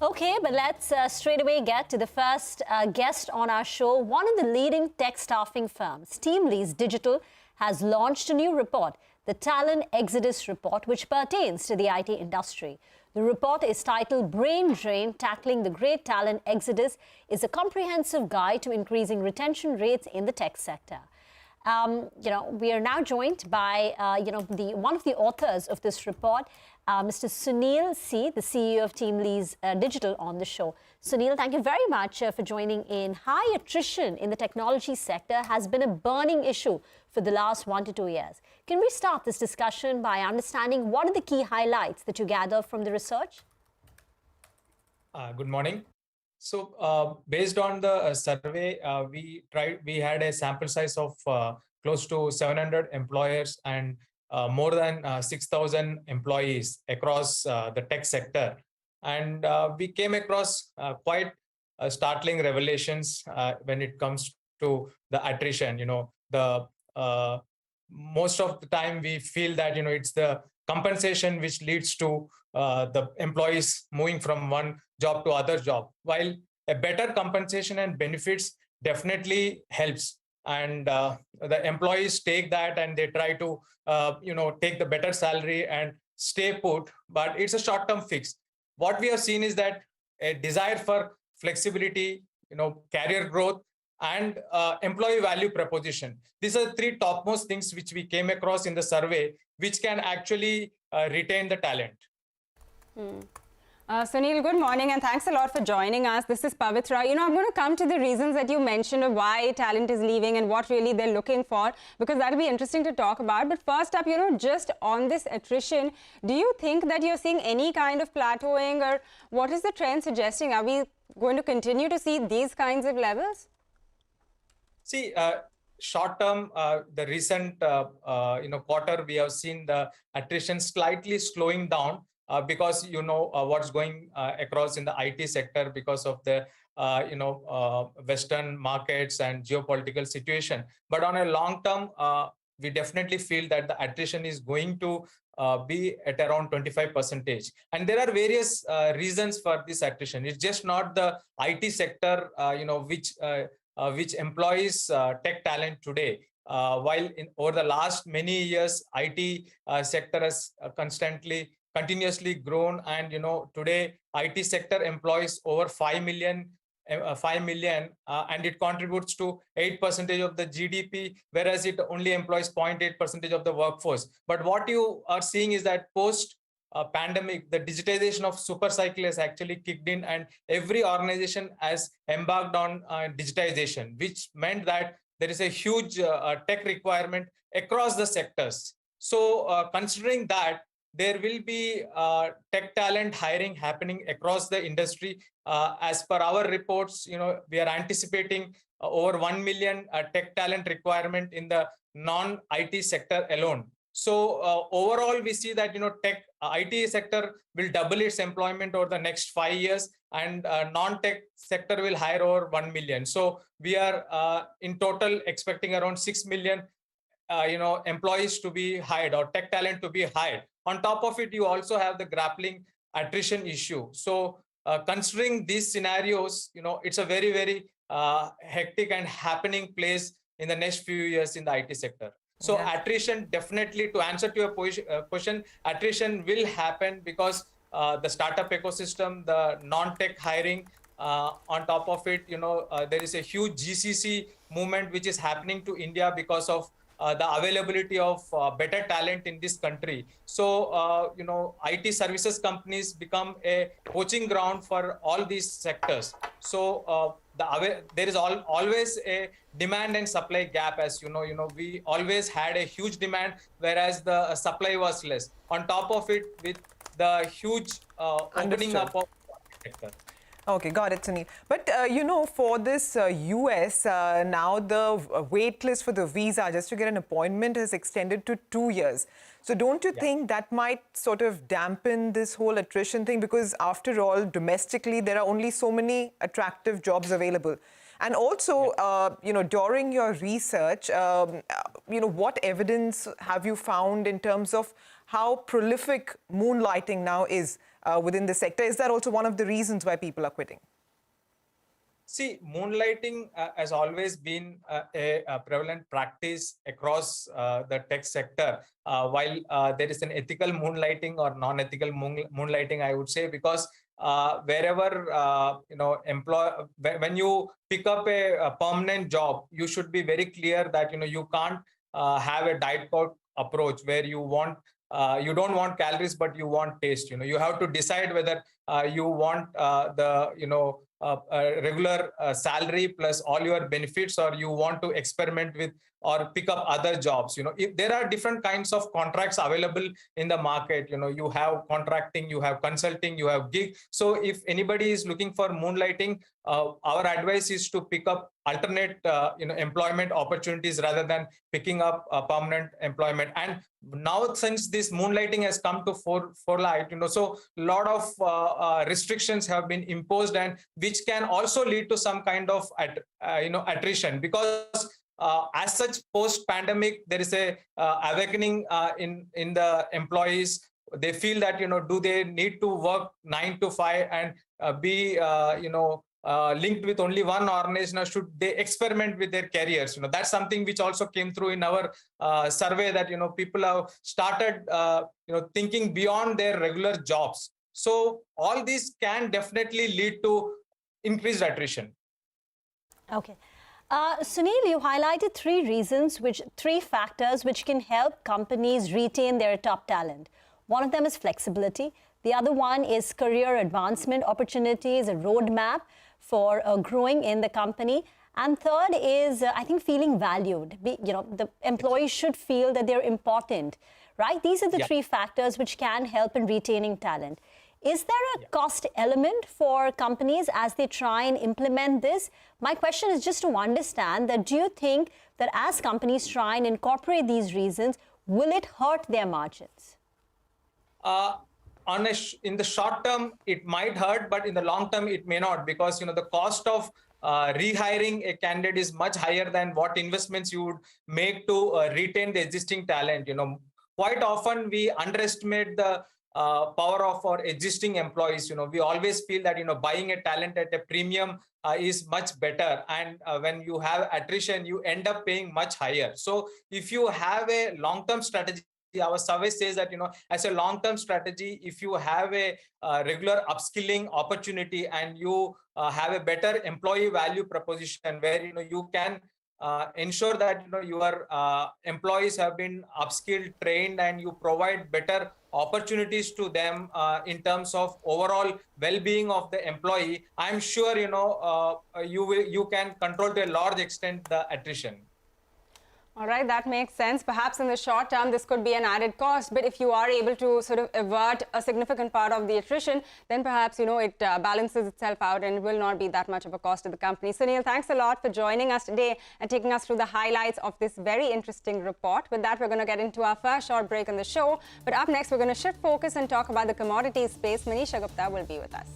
Okay, but let's straight away get to the first guest on our show. One of the leading tech staffing firms, Teamlease Digital, has launched a new report, the Talent Exodus Report, which pertains to the IT industry. The report is titled Brain Drain, Tackling the Great Talent Exodus, is a comprehensive guide to increasing retention rates in the tech sector. We are now joined by, one of the authors of this report, Mr. Sunil.C, the CEO of Teamlease Digital, on the show. Sunil, thank you very much for joining in. High attrition in the technology sector has been a burning issue for the last 1 to 2 years. Can we start this discussion by understanding what are the key highlights that you gather from the research? Good morning. So based on the survey, we had a sample size of close to 700 employers and more than 6,000 employees across the tech sector. And we came across quite startling revelations when it comes to the attrition. Most of the time we feel that, it's the compensation which leads to the employees moving from one job to other job, while a better compensation and benefits definitely helps. And the employees take that and they try to, take the better salary and stay put, but it's a short-term fix. What we have seen is that a desire for flexibility, career growth, and employee value proposition. These are the three topmost things which we came across in the survey, which can actually retain the talent. Sunil, good morning and thanks a lot for joining us. This is Pavitra. I'm going to come to the reasons that you mentioned of why talent is leaving and what really they're looking for, because that'll be interesting to talk about. But first up, just on this attrition, do you think that you're seeing any kind of plateauing, or what is the trend suggesting? Are we going to continue to see these kinds of levels? See, short term, the recent quarter, we have seen the attrition slightly slowing down because what's going across in the IT sector because of the Western markets and geopolitical situation. But on a long term, we definitely feel that the attrition is going to be at around 25%. And there are various reasons for this attrition. It's just not the IT sector, which employs tech talent today. While over the last many years, IT sector has continuously grown, and today IT sector employs over 5 million, and it contributes to 8% of the GDP, whereas it only employs 0.8% of the workforce. But what you are seeing is that post pandemic, the digitization of super cycle has actually kicked in, and every organization has embarked on digitization, which meant that there is a huge tech requirement across the sectors. So considering that, there will be tech talent hiring happening across the industry. As per our reports, we are anticipating over 1 million tech talent requirement in the non-IT sector alone. So overall, we see that IT sector will double its employment over the next 5 years, and non-tech sector will hire over 1 million. So we are in total expecting around 6 million employees to be hired, or tech talent to be hired. On top of it, you also have the grappling attrition issue. So considering these scenarios, it's a very, very hectic and happening place in the next few years in the IT sector. So attrition, definitely, to answer to your question, attrition will happen because the startup ecosystem, the non-tech hiring, on top of it, there is a huge GCC movement which is happening to India because of the availability of better talent in this country. So, IT services companies become a coaching ground for all these sectors. So there is always a demand and supply gap, as we always had a huge demand, whereas the supply was less. On top of it, with the huge opening up of the sector. Okay, got it, Sunil. But, for this US, now the wait list for the visa, just to get an appointment, is extended to 2 years. So don't you think that might sort of dampen this whole attrition thing? Because after all, domestically, there are only so many attractive jobs available. And also, during your research, what evidence have you found in terms of how prolific moonlighting now is within the sector? Is that also one of the reasons why people are quitting? See, moonlighting has always been a prevalent practice across the tech sector. While there is an ethical moonlighting or non-ethical moonlighting, I would say, because wherever when you pick up a permanent job, you should be very clear that you can't have a diet coke approach where you don't want calories but you want taste. You have to decide whether you want the regular salary plus all your benefits, or you want to experiment with or pick up other jobs. If there are different kinds of contracts available in the market, you have contracting, you have consulting, you have gig. So if anybody is looking for moonlighting, our advice is to pick up alternate employment opportunities rather than picking up permanent employment. And now, since this moonlighting has come to forelight, so a lot of restrictions have been imposed, and which can also lead to some kind of attrition, because as such, post-pandemic, there is a awakening in the employees. They feel that do they need to work 9 to 5 and be linked with only one organization, or should they experiment with their careers? That's something which also came through in our survey, that people have started thinking beyond their regular jobs. So all these can definitely lead to increased attrition. Okay. Sunil, you highlighted three factors which can help companies retain their top talent. One of them is flexibility. The other one is career advancement opportunities, a roadmap for growing in the company. And third is, I think, feeling valued. The employees should feel that they're important, right? These are the three factors which can help in retaining talent. Is there a cost element for companies as they try and implement this? My question is just to understand that, do you think that as companies try and incorporate these reasons, will it hurt their margins? In the short term, it might hurt, but in the long term, it may not, because the cost of rehiring a candidate is much higher than what investments you would make to retain the existing talent. Quite often we underestimate the power of our existing employees. We always feel that buying a talent at a premium is much better, and when you have attrition, you end up paying much higher. So if you have a long-term strategy, our survey says that as a long-term strategy, if you have a regular upskilling opportunity and you have a better employee value proposition where you can ensure that your employees have been upskilled, trained, and you provide better opportunities to them in terms of overall well-being of the employee, I'm sure you can control to a large extent the attrition. All right, that makes sense. Perhaps in the short term, this could be an added cost, but if you are able to sort of avert a significant part of the attrition, then perhaps, it balances itself out and it will not be that much of a cost to the company. Sunil, thanks a lot for joining us today and taking us through the highlights of this very interesting report. With that, we're going to get into our first short break on the show. But up next, we're going to shift focus and talk about the commodities space. Manisha Gupta will be with us.